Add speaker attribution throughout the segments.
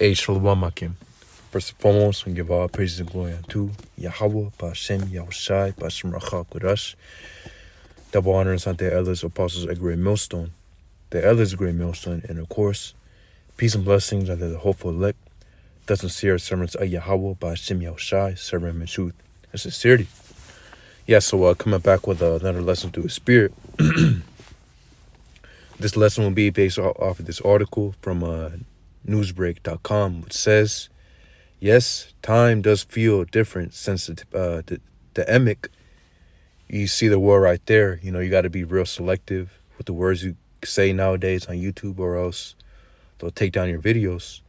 Speaker 1: Hey, Shalom Akim. First and foremost, I give all praises and glory unto Yahweh, Ba'Shem, Yahushai, Ba'Shem Rachel Kodash. Double honors unto the elders, apostles, a great millstone. The elders, a great millstone, and of course, peace and blessings unto the hopeful elect, the sincere servants of Yahweh, Ba'Shem, Yahushai, serving him in truth and sincerity. Yeah, so coming back with another lesson through the Spirit. This lesson will be based off of this article from newsbreak.com, which says, yes, time does feel different since the emic. You see the word right there. You know, you got to be real selective with the words you say nowadays on YouTube, or else they'll take down your videos.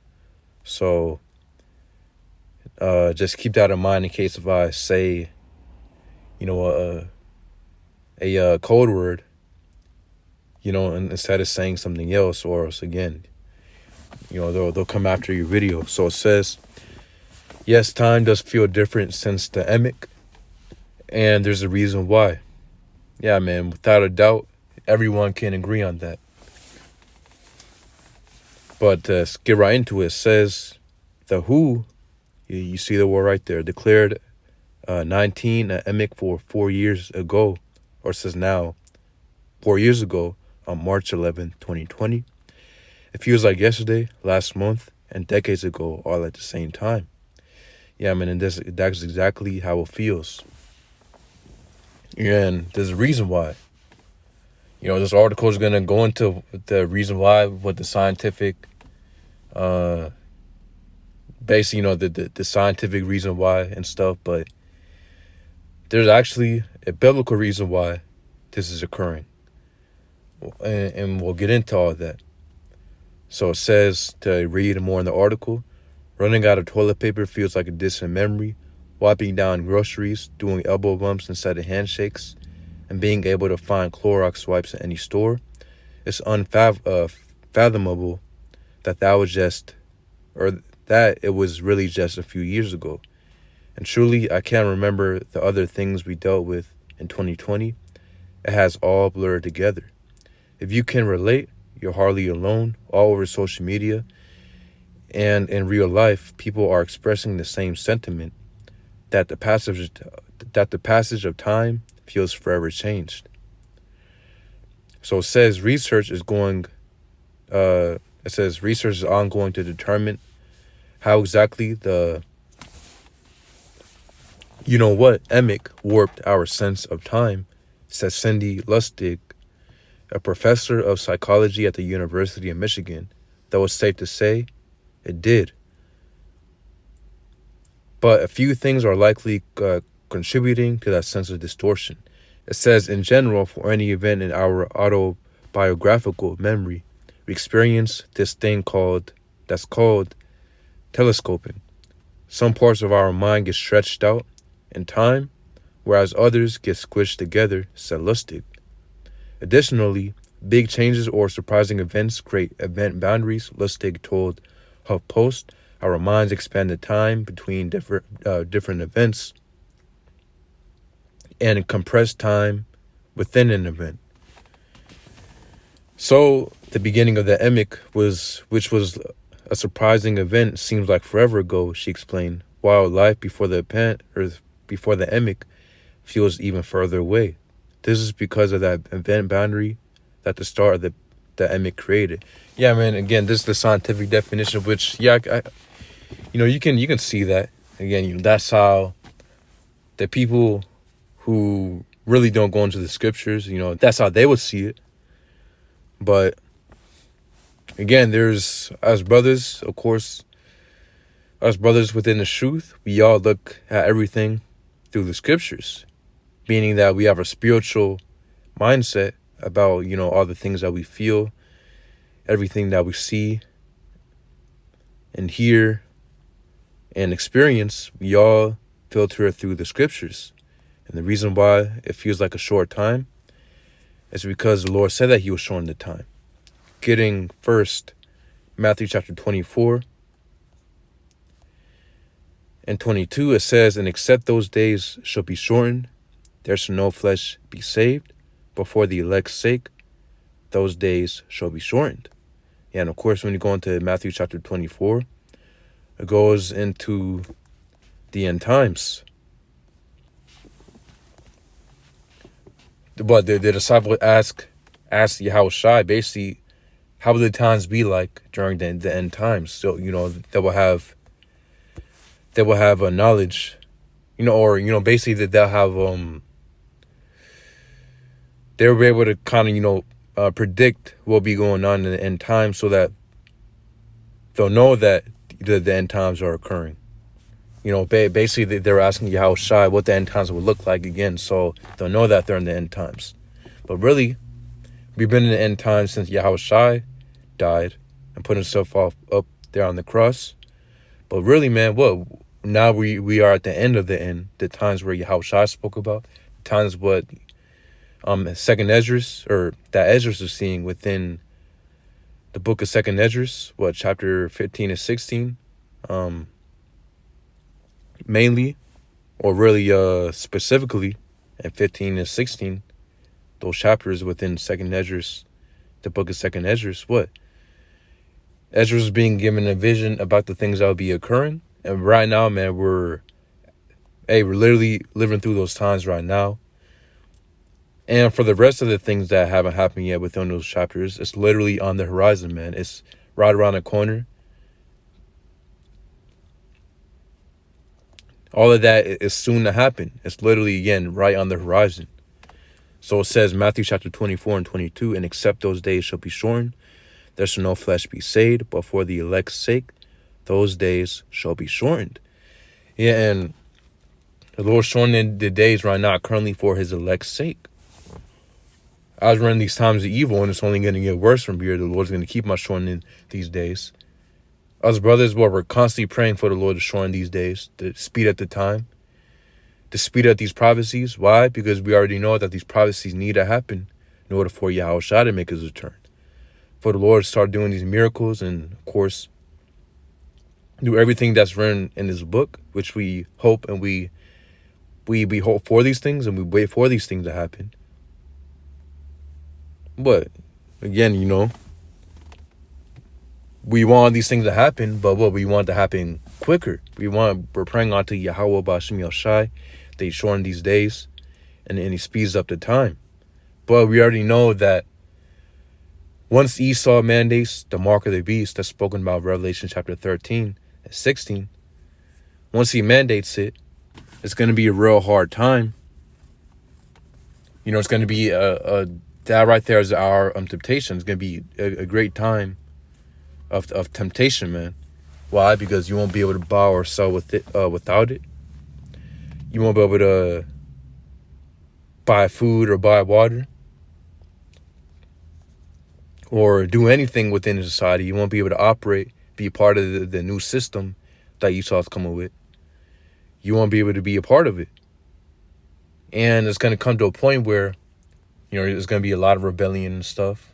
Speaker 1: So just keep that in mind in case if I say, you know, a code word, you know, and instead of saying something else, or else again, you know, they'll come after your video. So it says, yes, time does feel different since the emic, and there's a reason why. Yeah, man, without a doubt, everyone can agree on that. But let's get right into it. It says, the WHO, you see the word right there, declared 19 emic for 4 years ago, or says now, 4 years ago, on March 11, 2020. It feels like yesterday, last month, and decades ago, all at the same time. Yeah, man, and that's exactly how it feels. And there's a reason why. You know, this article is going to go into the reason why, what the scientific, basically, you know, the scientific reason why and stuff, but there's actually a biblical reason why this is occurring. And we'll get into all that. So it says, to read more in the article, running out of toilet paper feels like a distant memory. Wiping down groceries, doing elbow bumps instead of handshakes, and being able to find Clorox wipes at any store. It's unfathomable that it was really just a few years ago. And truly, I can't remember the other things we dealt with in 2020. It has all blurred together. If you can relate, you're hardly alone. All over social media and in real life, people are expressing the same sentiment, that the passage of time feels forever changed. So it says research is ongoing to determine how exactly emic warped our sense of time, says Cindy Lustig, a professor of psychology at the University of Michigan. Though it's safe to say it did. But a few things are likely contributing to that sense of distortion. It says, in general, for any event in our autobiographical memory, we experience this thing that's called telescoping. Some parts of our mind get stretched out in time, whereas others get squished together, said Lustig. Additionally, big changes or surprising events create event boundaries, Lustig told HuffPost. Our minds expand the time between different events and compress time within an event. So the beginning of the emic which was a surprising event, seems like forever ago, she explained, while life before the emic feels even further away. This is because of that event boundary that the start of the emic created. Yeah, man, again, this is the scientific definition, which, yeah, you can see that. Again, that's how the people who really don't go into the scriptures, that's how they would see it. But again, there's us brothers, of course, us brothers within the truth. We all look at everything through the scriptures, meaning that we have a spiritual mindset about, all the things that we feel, everything that we see and hear and experience. We all filter it through the scriptures. And the reason why it feels like a short time is because the Lord said that he was shortening the time. Getting first Matthew chapter 24 and 22, it says, and except those days shall be shortened, there shall no flesh be saved, but for the elect's sake, those days shall be shortened. Yeah, and of course, when you go into Matthew chapter 24, goes into the end times. But the disciple asked Yahushua basically, how will the times be like during the end times? So, they will have a knowledge, or, basically that they'll have, they'll be able to kind of, predict what will be going on in the end times so that they'll know that the end times are occurring. Basically they're asking Yahushua what the end times will look like again, so they'll know that they're in the end times. But really, we've been in the end times since Yahushua died and put himself up there on the cross. But really, man, what now we are at the end of the end, the times where Yahushua spoke about, times what Second Esdras, or that Esdras is seeing within the book of Second Esdras, chapter 15 and 16, mainly, or really specifically, and 15 and 16, those chapters within Second Esdras, the book of Second Esdras, Esdras is being given a vision about the things that will be occurring. And right now, man, we're literally living through those times right now. And for the rest of the things that haven't happened yet within those chapters, it's literally on the horizon, man. It's right around the corner. All of that is soon to happen. It's literally, again, right on the horizon. So it says, Matthew chapter 24 and 22, and except those days shall be shortened, there shall no flesh be saved, but for the elect's sake, those days shall be shortened. Yeah, and the Lord's shortening the days right now currently for his elect's sake. I was running these times of evil, and it's only going to get worse from here. The Lord's going to keep on shortening these days. Us brothers, we're constantly praying for the Lord to shorten these days, to speed up the time, to speed up these prophecies. Why? Because we already know that these prophecies need to happen in order for Yahushua to make his return. For the Lord to start doing these miracles and, of course, do everything that's written in this book, which we hope and we hope for these things and we wait for these things to happen. But, again, we want these things to happen, but we want to happen quicker. We're praying onto Yahweh B'Shem Yahushai that he shorten these days and he speeds up the time. But we already know that once Esau mandates the mark of the beast that's spoken about Revelation chapter 13 and 16, once he mandates it, it's going to be a real hard time. It's going to be that right there is our temptation. It's going to be a great time of temptation, man. Why? Because you won't be able to buy or sell without it. You won't be able to buy food or buy water or do anything within the society. You won't be able to operate, be part of the new system that Esau's coming with. You won't be able to be a part of it. And it's going to come to a point where, there's going to be a lot of rebellion and stuff.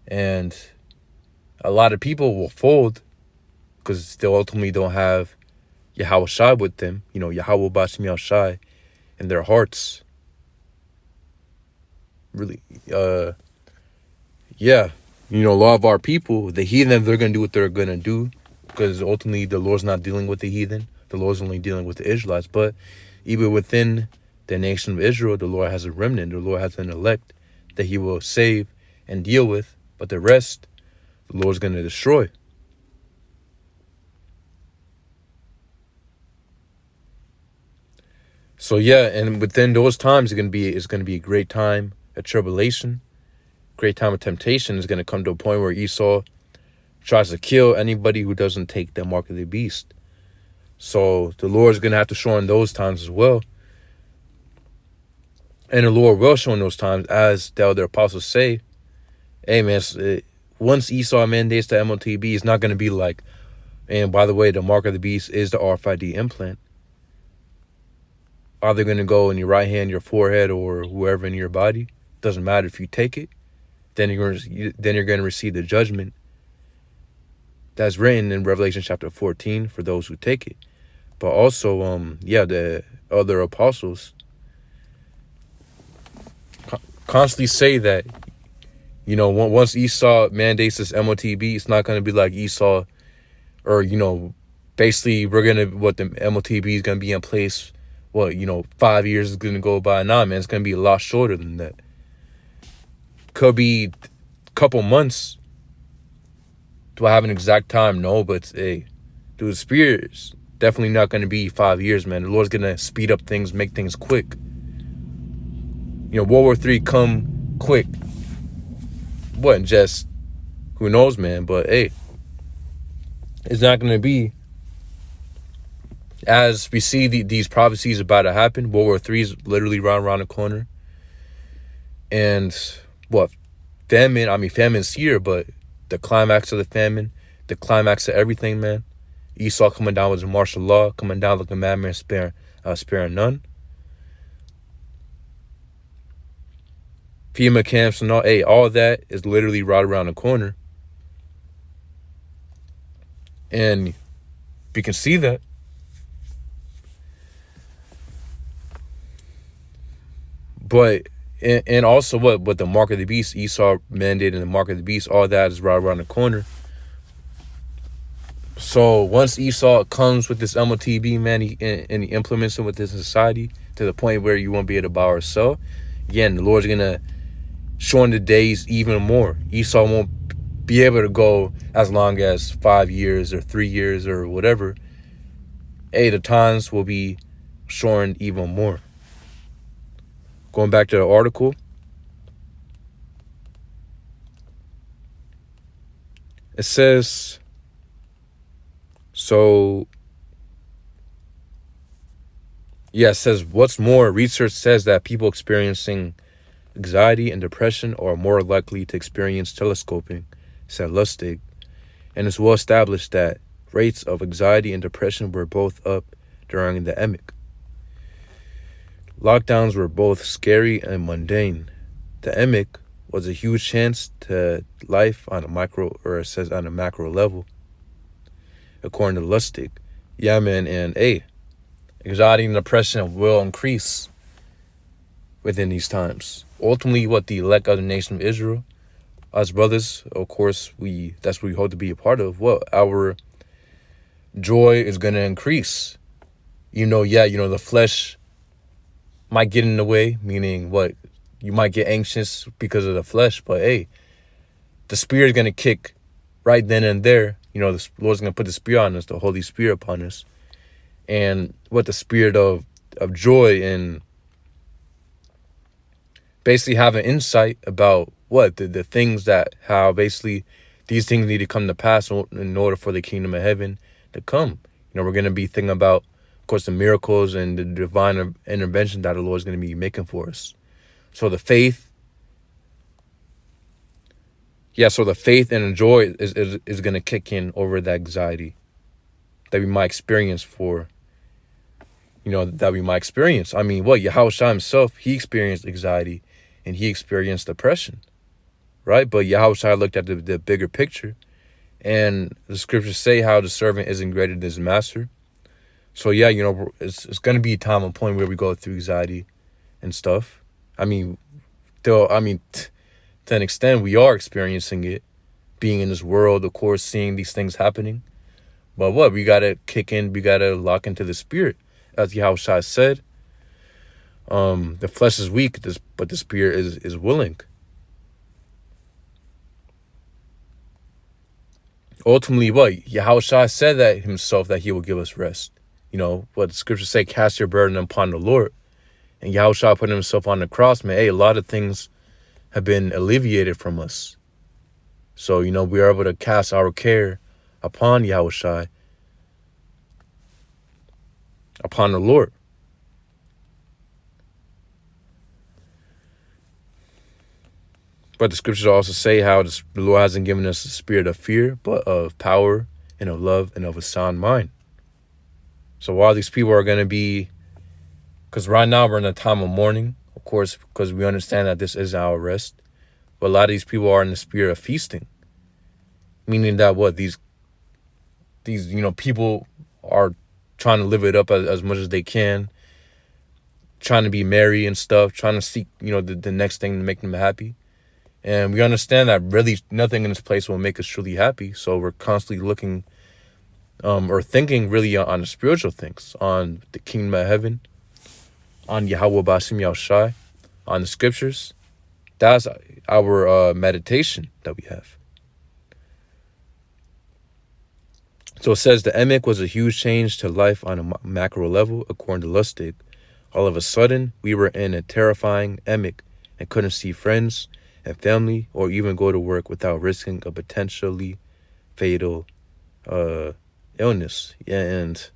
Speaker 1: And a lot of people will fold because they ultimately don't have Yahushua with them, Yahweh B'Shem Yahushai in their hearts. Really, a lot of our people, the heathen, they're going to do what they're going to do because ultimately the Lord's not dealing with the heathen. The Lord's only dealing with the Israelites. But even within the nation of Israel, the Lord has a remnant. The Lord has an elect that he will save and deal with. But the rest, the Lord's going to destroy. So and within those times, it's going to be a great time of tribulation, great time of temptation. Is going to come to a point where Esau tries to kill anybody who doesn't take the mark of the beast. So the Lord's going to have to show in those times as well. And the Lord will show in those times, as the other apostles say, hey, man, once Esau mandates the MOTB, it's not going to be like, and by the way, the mark of the beast is the RFID implant. Are they going to go in your right hand, your forehead, or whoever in your body? Doesn't matter if you take it. Then you're going to receive the judgment that's written in Revelation chapter 14 for those who take it. But also, the other apostles constantly say that, once Esau mandates this MOTB, it's not going to be like Esau or, Basically, we're gonna what the MOTB is gonna be in place. 5 years is gonna go by. Nah, man, it's gonna be a lot shorter than that. Could be a couple months. Do I have an exact time? No, but hey, dude, the Spirit is definitely not gonna be 5 years, man. The Lord's gonna speed up things, make things quick. World War III come quick. Wasn't just, who knows, man, but hey, it's not gonna be as we see these prophecies about to happen. World War III is literally right around the corner. And famine's here, but the climax of the famine, the climax of everything, man. Esau coming down with the martial law, coming down like a madman, sparing none. FEMA camps and all that is literally right around the corner. And we can see that. But, and also what the mark of the beast, Esau mandated the mark of the beast, all that is right around the corner. So once Esau comes with this MOTB, man, and he implements it with this society to the point where you won't be able to buy or sell, again, the Lord's going to shorten the days even more. Esau won't be able to go as long as 5 years or 3 years or whatever. The times will be shortened even more. Going back to the article, it says, it says, what's more, research says that people experiencing anxiety and depression are more likely to experience telescoping, said Lustig, and it's well established that rates of anxiety and depression were both up during the emic. Lockdowns were both scary and mundane. The emic was a huge chance to life on a macro level, according to Lustig. Yeah, man, and anxiety and depression will increase within these times. Ultimately, the elect of the nation of Israel, us brothers, of course, that's what we hope to be a part of. Our joy is going to increase. The flesh might get in the way, meaning you might get anxious because of the flesh, but the Spirit is going to kick right then and there. The Lord's going to put the Spirit on us, the Holy Spirit upon us. And the spirit of joy and basically have an insight about the things how basically these things need to come to pass in order for the kingdom of heaven to come. We're going to be thinking about, of course, the miracles and the divine intervention that the Lord is going to be making for us. So the faith and the joy is going to kick in over the anxiety that we might experience that we might experience. Yahushua himself, he experienced anxiety and he experienced depression, right? But Yahushua looked at the bigger picture, and the scriptures say how the servant isn't greater than his master. So it's going to be a time and point where we go through anxiety and stuff. To an extent, we are experiencing it, being in this world, of course, seeing these things happening. But we got to kick in, we got to lock into the Spirit. As Yahushua said, the flesh is weak, but the Spirit is willing. Ultimately, Yahushua said that himself, that he will give us rest. What the scriptures say, cast your burden upon the Lord. And Yahushua put himself on the cross, man. A lot of things have been alleviated from us. So, we are able to cast our care upon Yahushua, upon the Lord. But the scriptures also say how the Lord hasn't given us a spirit of fear, but of power and of love and of a sound mind. So while these people are going to be, because right now we're in a time of mourning, of course, because we understand that this is our rest. But a lot of these people are in the spirit of feasting, meaning that these people are trying to live it up as much as they can, trying to be merry and stuff, trying to seek, the next thing to make them happy. And we understand that really nothing in this place will make us truly happy. So we're constantly looking or thinking really on the spiritual things, on the kingdom of heaven, on Yahweh Basim Yahushai, on the scriptures. That's our meditation that we have. So it says the emek was a huge change to life on a macro level, according to Lustig. All of a sudden, we were in a terrifying emek and couldn't see friends and family or even go to work without risking a potentially fatal illness. Yeah, and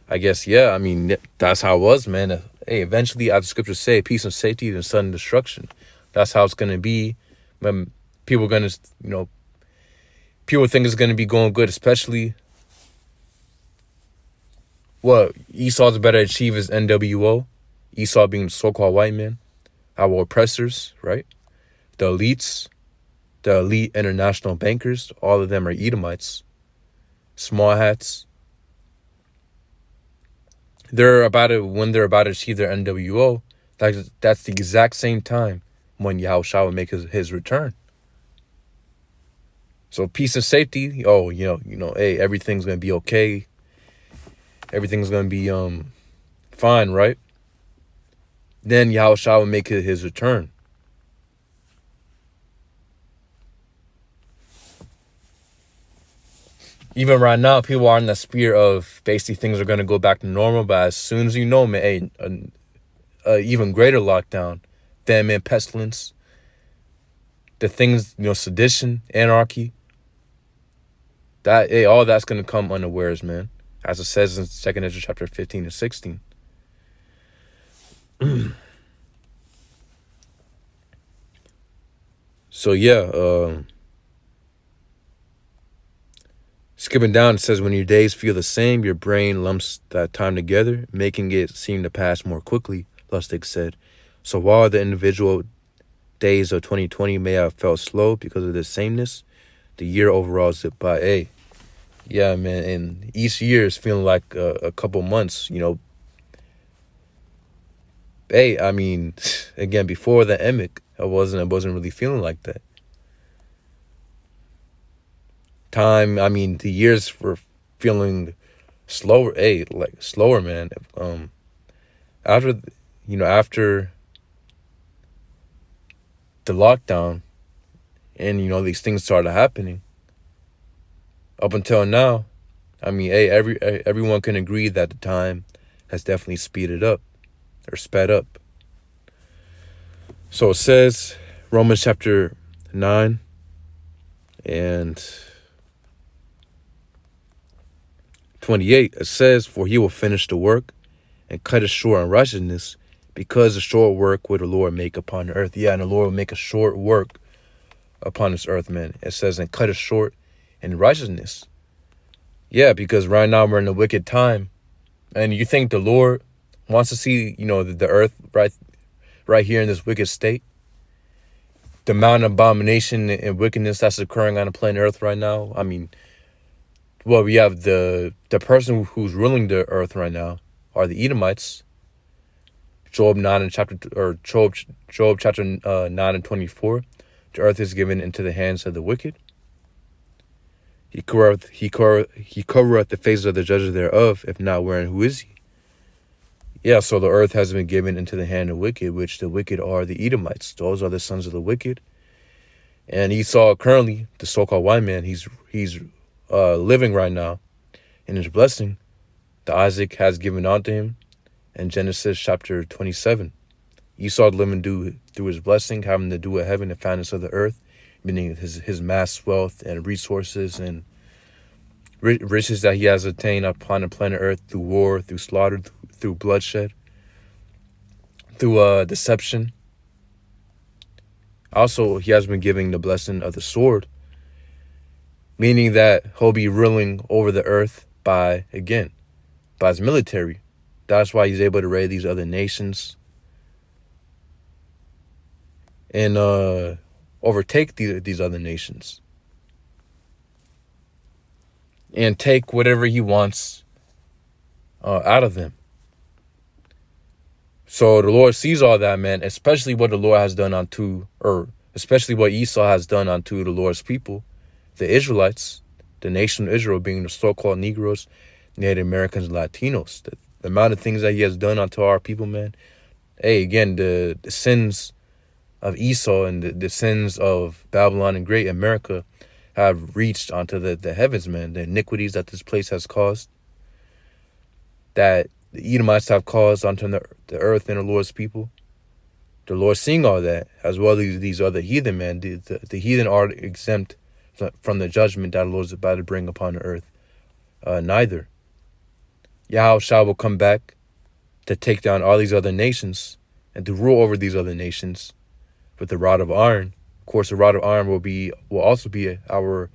Speaker 1: I guess, yeah, I mean, that's how it was, man. Hey, eventually, as the scriptures say, peace and safety and sudden destruction. That's how it's going to be when people are going to, people think it's going to be going good, especially what Esau's better achieve is NWO. Esau being the so-called white man, our oppressors, right? The elites, the elite international bankers, all of them are Edomites, small hats. When they're about to achieve their NWO, that's the exact same time when Yahushua will make his return. So peace and safety, hey, everything's gonna be okay. Everything's gonna be fine, right? Then Yahushua will make his return. Even right now, people are in the spirit of basically things are gonna go back to normal, but as soon as man, even greater lockdown, famine, pestilence, the things, sedition, anarchy, all that's gonna come unawares, man. As it says in 2 Ezra chapter 15 and 16. So yeah, skipping down, it says when your days feel the same, your brain lumps that time together, making it seem to pass more quickly, Lustig said. So while the individual days of 2020 may have felt slow because of the sameness, the year overall zipped by. Yeah, man, and each year is feeling like a couple months, I mean, again, before the emek, I wasn't really feeling like that. Time, I mean, the years were feeling slower, slower, man. After the lockdown and, these things started happening, up until now, I mean, everyone can agree that the time has definitely sped up. So it says, Romans chapter 9 and 28, it says, for he will finish the work and cut it short on righteousness, because the short work will the Lord make upon the earth. Yeah, and the Lord will make a short work upon this earth, man. It says, and cut it short in righteousness. Yeah, because right now we're in a wicked time. And you think the Lord wants to see, the earth right here in this wicked state? The amount of abomination and wickedness that's occurring on the planet Earth right now. I mean, well, we have the person who's ruling the earth right now are the Edomites. Job chapter 9 and 24. The earth is given into the hands of the wicked. He covereth the faces of the judges thereof. If not, wherein who is he? Yeah, so the earth has been given into the hand of wicked, which the wicked are the Edomites. Those are the sons of the wicked. And Esau, currently, the so-called white man, he's living right now in his blessing that Isaac has given unto him in Genesis chapter 27. Esau living through his blessing, having to do with heaven and fatness of the earth, meaning his mass wealth and resources and riches that he has attained upon the planet earth through war, through slaughter, through bloodshed, through deception. Also, he has been giving the blessing of the sword, meaning that he'll be ruling over the earth by his military. That's why he's able to raid these other nations and overtake these other nations and take whatever he wants out of them. So the Lord sees all that, man, especially what the Lord has done especially what Esau has done unto the Lord's people, the Israelites. the nation of Israel being the so-called Negroes, Native Americans, Latinos. The amount of things that he has done unto our people, man. Hey, again, the sins of Esau and the sins of Babylon and Great America have reached onto the heavens, man. The iniquities that this place has caused, that the Edomites have caused onto the earth and the Lord's people. The Lord seeing all that, as well as these other heathen, man. The heathen are exempt from the judgment that the Lord is about to bring upon the earth. Neither. Yahushua will come back to take down all these other nations and to rule over these other nations with the rod of iron. Of course, the rod of iron will also be our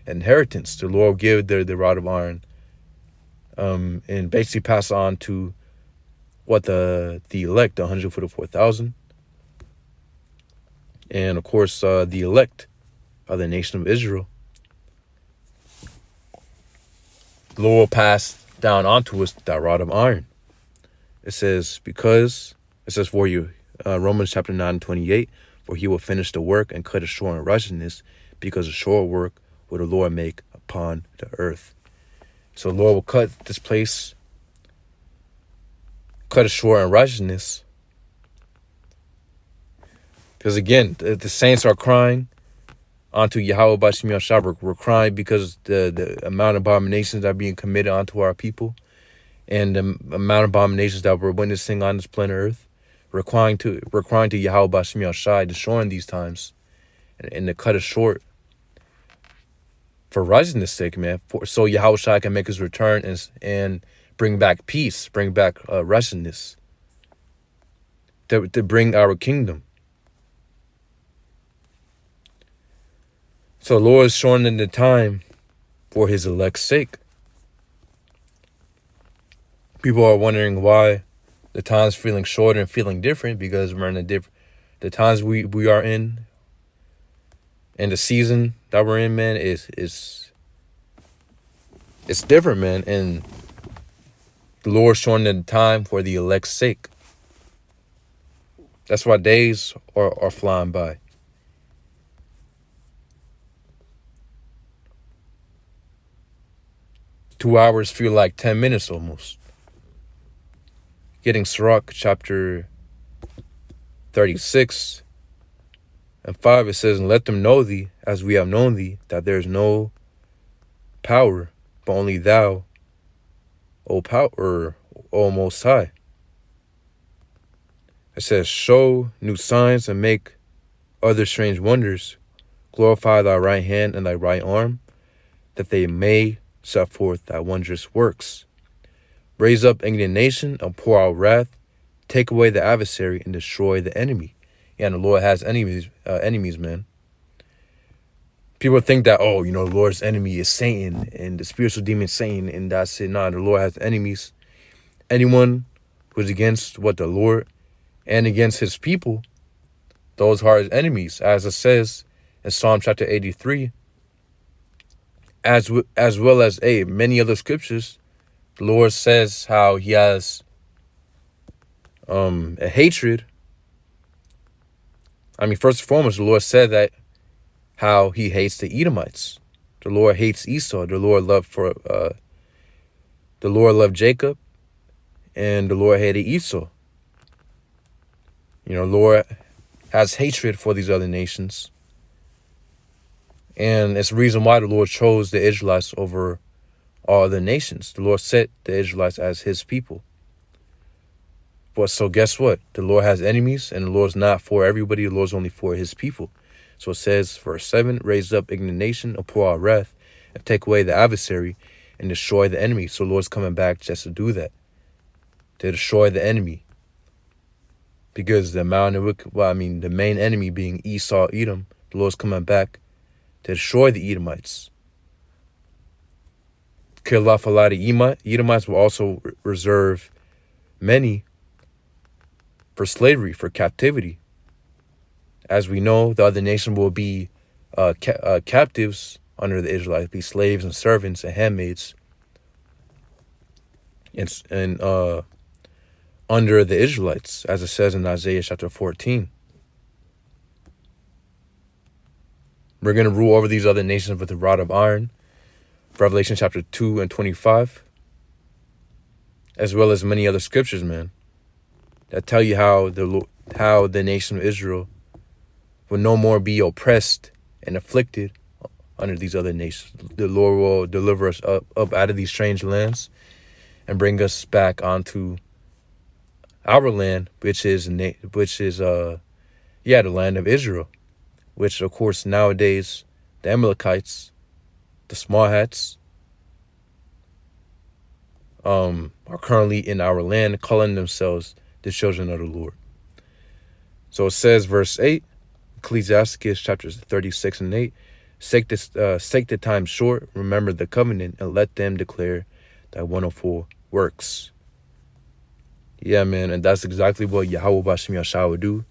Speaker 1: inheritance. The Lord will give the rod of iron, and basically pass on to what the elect, the 144,000, and of course the elect of the nation of Israel. The Lord will pass down onto us that rod of iron. It says for you, Romans chapter 9:28, for he will finish the work and cut it short in righteousness, because the short work will the Lord make upon the earth. So the Lord will cut this place, cut it short in righteousness. Because again, the saints are crying onto Yahweh Bashim Yahshua. We're crying because the amount of abominations that are being committed onto our people, and the amount of abominations that we're witnessing on this planet Earth. We're crying to Yahweh Bashim Yahshua, destroying these times, and to cut it short for righteousness' sake, man. So Yahushua can make his return and bring back peace, bring back righteousness, to bring our kingdom. So the Lord is shortening the time for his elect's sake. People are wondering why the time's feeling shorter and feeling different, because we're in the times we are in, and the season that we're in, man, is different, man. And the Lord's shortening the time for the elect's sake. That's why days are flying by. Two hours feel like 10 minutes almost. Getting Sirach chapter 36 and 5, it says, and let them know thee, as we have known thee, that there is no power, but only thou, O power, O Most High. It says, show new signs and make other strange wonders. Glorify thy right hand and thy right arm, that they may set forth thy wondrous works. Raise up indignation and pour out wrath. Take away the adversary and destroy the enemy. And the Lord has enemies, man. People think that, the Lord's enemy is Satan and the spiritual demon Satan, and that's it. Nah, the Lord has enemies. Anyone who's against the Lord and against his people, those are his enemies, as it says in Psalm chapter 83, as well as many other scriptures. The Lord says how he has a hatred. First and foremost, the Lord said that how he hates the Edomites. The Lord hates Esau. The Lord loved Jacob, and the Lord hated Esau. The Lord has hatred for these other nations. And it's the reason why the Lord chose the Israelites over all other nations. The Lord set the Israelites as his people. But so guess what? The Lord has enemies, and the Lord's not for everybody. The Lord's only for his people. So it says, verse 7, raise up indignation and pour out wrath, and take away the adversary and destroy the enemy. So the Lord's coming back just to do that, to destroy the enemy. Because the main enemy being Esau, Edom, the Lord's coming back to destroy the Edomites. Kill off a lot of Edomites, will also reserve many for slavery, for captivity. As we know, the other nation will be captives under the Israelites, be slaves and servants and handmaids, and under the Israelites, as it says in Isaiah chapter 14. We're going to rule over these other nations with a rod of iron. Revelation chapter 2 and 25, as well as many other scriptures, man, that tell you how the nation of Israel will no more be oppressed and afflicted under these other nations. The Lord will deliver us up out of these strange lands and bring us back onto our land, which is the land of Israel, which of course nowadays the Amalekites, the small hats, are currently in our land, calling themselves the children of the Lord. So it says, verse 8, Ecclesiasticus chapters 36 and 8, Sake the time short, remember the covenant, and let them declare thy wonderful works. Yeah, man, and that's exactly what Yahweh Bashim Yashah would do.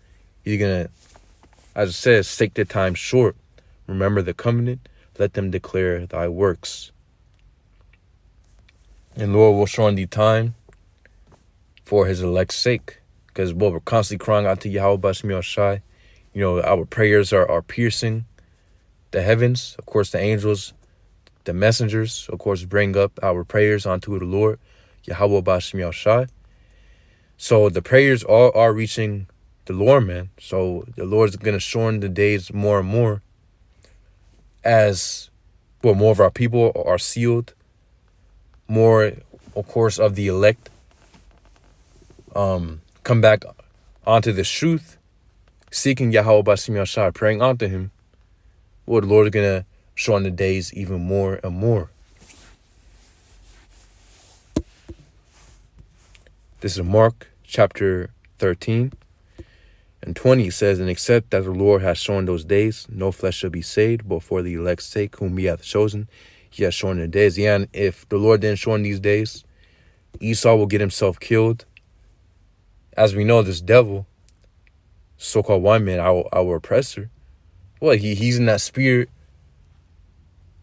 Speaker 1: He's going to, as it says, sake the time short, remember the covenant, let them declare thy works. And Lord will shorten the time for his elect's sake. Because we're constantly crying out to Yahweh Bashim Yashah. You know, our prayers are piercing the heavens. Of course, the angels, the messengers, of course, bring up our prayers unto the Lord, Yahweh Bashim Yashah. So the prayers are reaching the Lord, man. So the Lord's going to shorten the days more and more as more of our people are sealed. More, of course, of the elect come back onto the truth, seeking Yahweh Bashim Yashah, praying unto him. Well, the Lord is going to shorten the days even more and more. This is Mark chapter 13 and 20. It says, and except that the Lord has shorn those days, no flesh shall be saved, but for the elect's sake, whom he hath chosen, he has shorn the days. Yeah, and if the Lord didn't shorten these days, Esau will get himself killed. As we know, this devil, so-called white man, our oppressor, well, he's in that spirit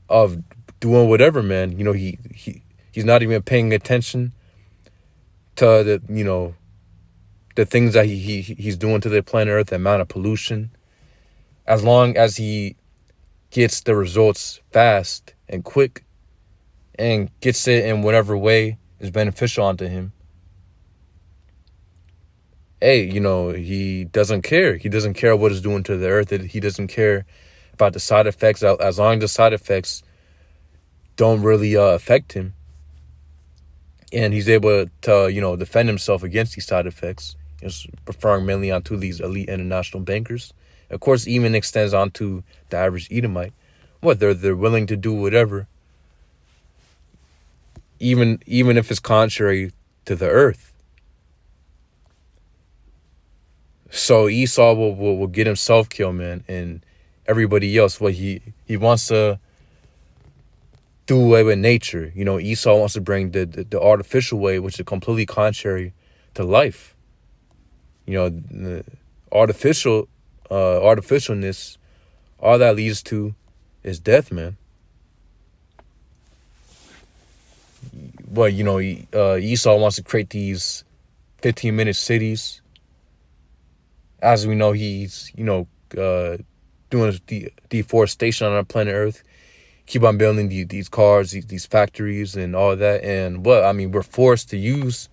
Speaker 1: of doing whatever, man. You know, he's not even paying attention to the things that he's doing to the planet Earth, the amount of pollution. As long as he gets the results fast and quick and gets it in whatever way is beneficial unto him, hey, you know, he doesn't care. He doesn't care what it's doing to the earth. He doesn't care about the side effects. As long as the side effects don't really affect him, and he's able to, defend himself against these side effects, referring mainly onto these elite international bankers. Of course, even extends onto the average Edomite. They're willing to do whatever, even if it's contrary to the earth. So Esau will get himself killed, man, and everybody else. He wants to do away with nature. You know, Esau wants to bring the artificial way, which is completely contrary to life. You know, the artificialness, all that leads to is death, man. Esau wants to create these 15-minute cities. As we know, he's, doing deforestation on our planet Earth. Keep on building these cars, these factories and all that. And we're forced to use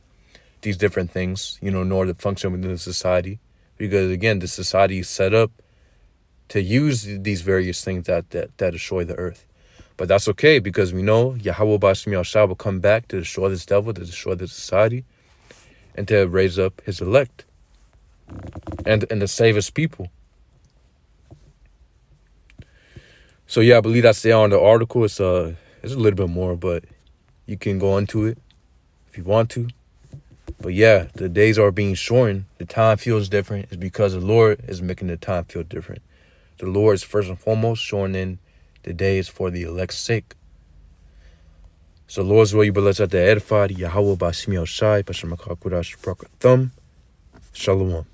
Speaker 1: these different things, in order to function within the society. Because, again, the society is set up to use these various things that destroy the earth. But that's okay, because we know Yahweh Bashim Yashah will come back to destroy this devil, to destroy the society, and to raise up his elect. And to save his people. So yeah, I believe that's there on the article. It's a little bit more, but you can go into it if you want to. But yeah, the days are being shortened. The time feels different. It's because the Lord is making the time feel different. The Lord is first and foremost shortening the days for the elect's sake. So Lord's will you bless at the edified Yahweh Bashim Yashai Pashamakakudash Prakathum. Shalom.